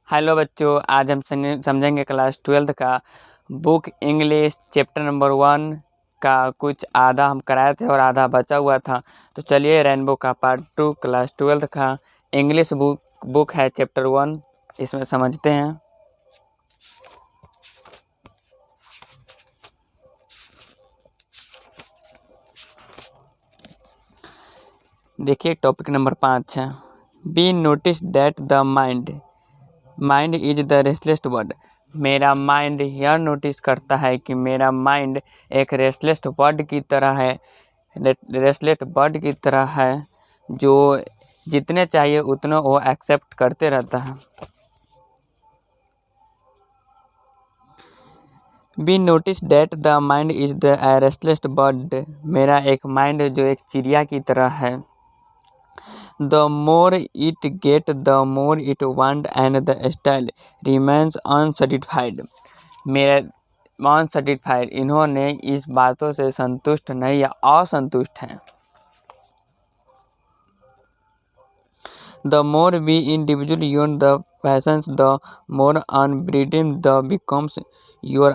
Hello बच्चों, आज हम समझेंगे क्लास 12th का बुक इंग्लिश चैप्टर नंबर 1 का कुछ आधा हम कराए थे और आधा बचा हुआ था। तो चलिए रेनबो का पार्ट 2 क्लास 12th का इंग्लिश बुक है चैप्टर 1, इसमें समझते हैं। देखिए टॉपिक नंबर 5 है, be notice that the mind is the restless word. मेरा माइंड यह नोटिस करता है कि मेरा माइंड एक रेस्टलेस बर्ड की तरह है, जो जितने चाहिए उतना वो एक्सेप्ट करते रहता है। Be notice that the mind is the restless bird. मेरा एक माइंड जो एक चिड़िया की तरह है। The more it get, the more it want, and the style remains unsatisfied. मेरे अनसेटिस्फाइड, इन्होंने इस बातों से संतुष्ट नहीं या असंतुष्ट हैं। The more we individual own the passions, the more unburdened the becomes your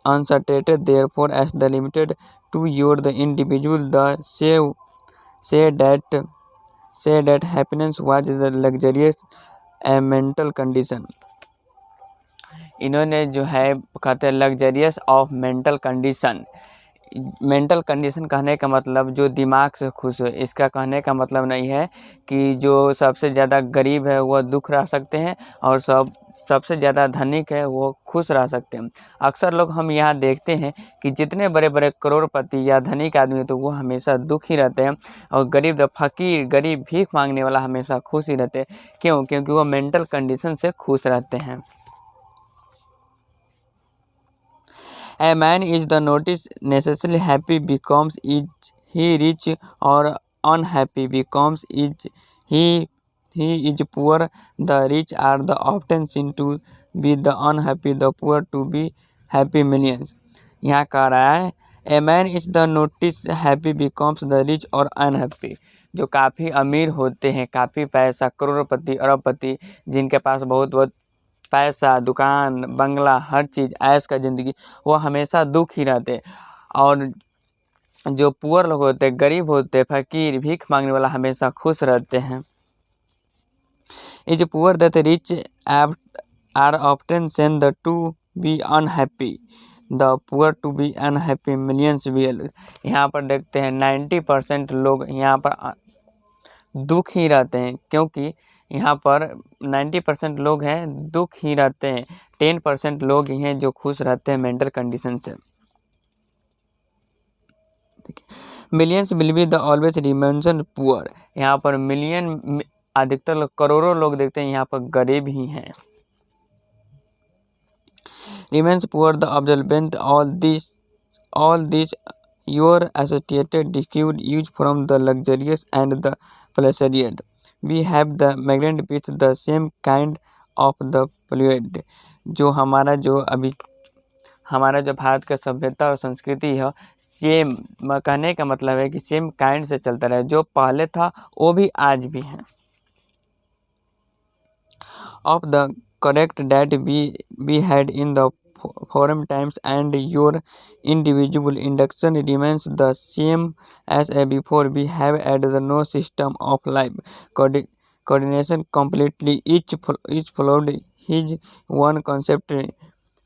unsaturated. Therefore, as the limited to your the individual, the say that happiness was the luxurious a mental condition. इन्होंने जो है कहते हैं luxurious of mental condition. Mental condition कहने का मतलब जो दिमाग से खुश हो। इसका कहने का मतलब नहीं है कि जो सबसे ज़्यादा गरीब है वह दुख रह सकते हैं और सबसे ज़्यादा धनिक है वो खुश रह सकते हैं। अक्सर लोग हम यहाँ देखते हैं कि जितने बड़े बड़े करोड़पति या धनिक आदमी तो वो हमेशा दुखी रहते हैं और गरीब फकीर गरीब भीख मांगने वाला हमेशा खुश ही रहते हैं। क्यों? क्योंकि वो मेंटल कंडीशन से खुश रहते हैं। A man is the notice necessarily happy becomes is he rich, or unhappy becomes is he is poor. The rich are the often seen to be the unhappy, the poor to be happy millions. यहाँ कह रहा है A man is the notice happy becomes the rich or unhappy। जो काफ़ी अमीर होते हैं, काफ़ी पैसा, करोड़पति अरबपति, जिनके पास बहुत बहुत पैसा, दुकान, बंगला, हर चीज़, ऐश का ज़िंदगी, वो हमेशा दुख ही रहते। और जो पुअर लोग होते, गरीब होते, फकीर, भीख मांगने वाला हमेशा खुश रहते हैं। Is poor that rich are often seen the to be unhappy, the poor to be unhappy millions will. यहाँ पर देखते हैं 90% लोग यहाँ पर दुख ही रहते हैं, क्योंकि यहाँ पर 90% लोग हैं दुख ही रहते हैं, 10% लोग ही हैं जो खुश रहते हैं मेंटल कंडीशन से। Millions will be the always remain poor. यहाँ पर मिलियन अधिकतर लोग, करोड़ों लोग देखते हैं यहाँ पर गरीब ही हैं। Remains poor the observant all this your associated distinct use from the luxurious and the pleasant. We have the migrant with the same kind of the fluid। जो हमारा जो भारत का सभ्यता और संस्कृति है, सेम कहने का मतलब है कि सेम काइंड से चलता रहे। जो पहले था वो भी आज भी है। Of the correct that we had in the forum times, and your individual induction remains the same as before. We have added no system of life coordination completely. Each followed his one concept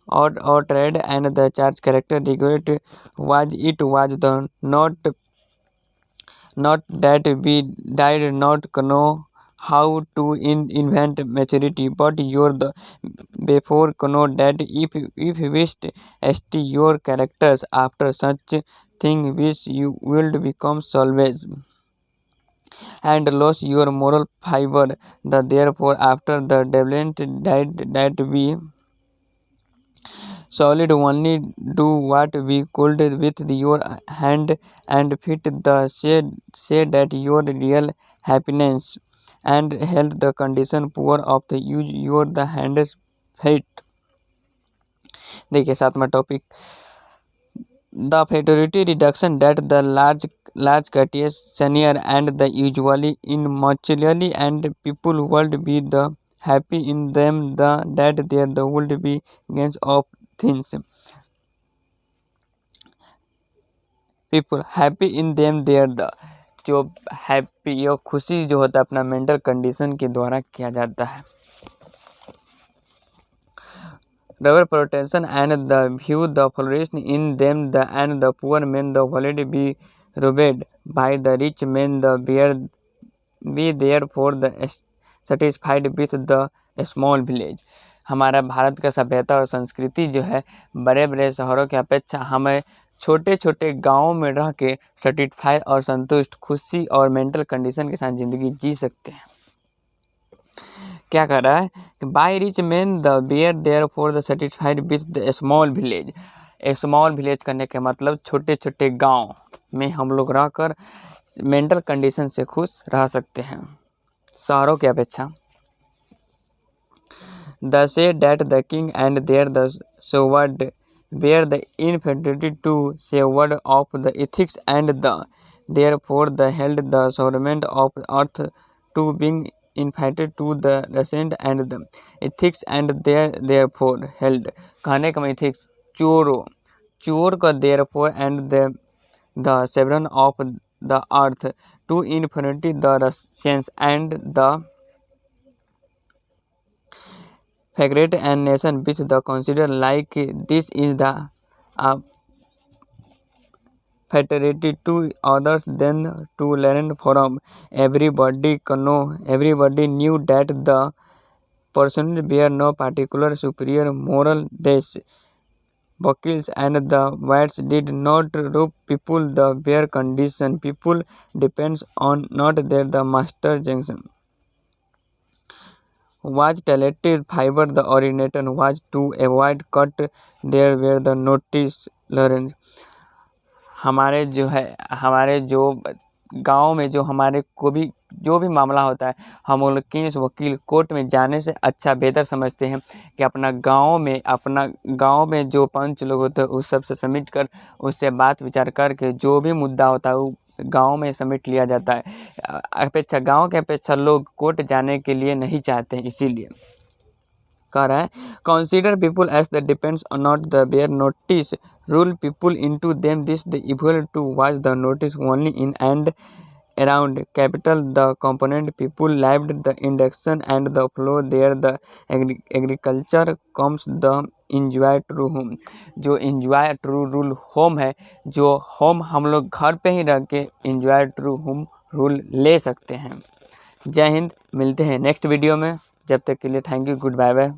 or trade, and the charge character regret was the not that we did not know how to invent maturity, but your the before know that if wished st your characters after such thing which you will become salvage and lose your moral fiber. The therefore after the development that we solid only do what we could with your hand and feet. The say that your real happiness and health the condition poor of the use your the hands feet। देखिए 7वां topic, the futurity reduction that the large courteous senior and the usually in mutually and people world be the happy in them that there the would be gains of things. People happy in them there the जो happy या खुशी जो होता है अपना mental condition के द्वारा किया जाता है. Rubber protection and the view the flourishing in them the and the poor men the holiday be robbed by the rich men the bear be there for the satisfied with the small village. हमारा भारत का सभ्यता और संस्कृति जो है बड़े बड़े शहरों की अपेक्षा हमें छोटे छोटे गाँव में रह के सेटिस्फाई और संतुष्ट खुशी और मेंटल कंडीशन के साथ ज़िंदगी जी सकते हैं. क्या कर रहा है by rich man the bear there for the satisfied with the small village. Small village करने के मतलब छोटे छोटे गांव में हम लोग रहकर मेंटल कंडीशन से खुश रह सकते हैं शहरों की अपेक्षा. The say that the king and there the sword bear the infinity to severed of the ethics and the there for the held the government of earth to being invited to the recent and the ethics and therefore held. कहने का ethics चोर का therefore and the sovereign of the earth to infinity the sense and the figurate and nation which the consider like this is the fatality to others than to learn from. Everybody knew that the person bear no particular superior moral days. Buckles and the whites did not rob people the bare condition. People depends on not their the master junction. Was talented fiber the originator was to avoid cut there where the notice learned. हमारे जो गांव में जो हमारे को भी जो भी मामला होता है हम लोग केस वकील कोर्ट में जाने से अच्छा बेहतर समझते हैं कि अपना गांव में जो पंच लोग होते हैं उस सब से सबमिट कर उससे बात विचार करके जो भी मुद्दा होता है वो गांव में सबमिट लिया जाता है. गांव के अपेक्षा लोग कोर्ट जाने के लिए नहीं चाहते हैं. इसीलिए कह रहा है consider people as the depends on not the bear notice rule people into them this the equal to watch the notice only in and around capital the component people lived the induction and the flow there the agriculture comes the enjoy true home. जो enjoy true rule home है जो home हम लोग घर पे ही रह के enjoy true home rule ले सकते हैं. जय हिंद. मिलते हैं नेक्स्ट वीडियो में. जब तक के लिए thank you. Good bye bye.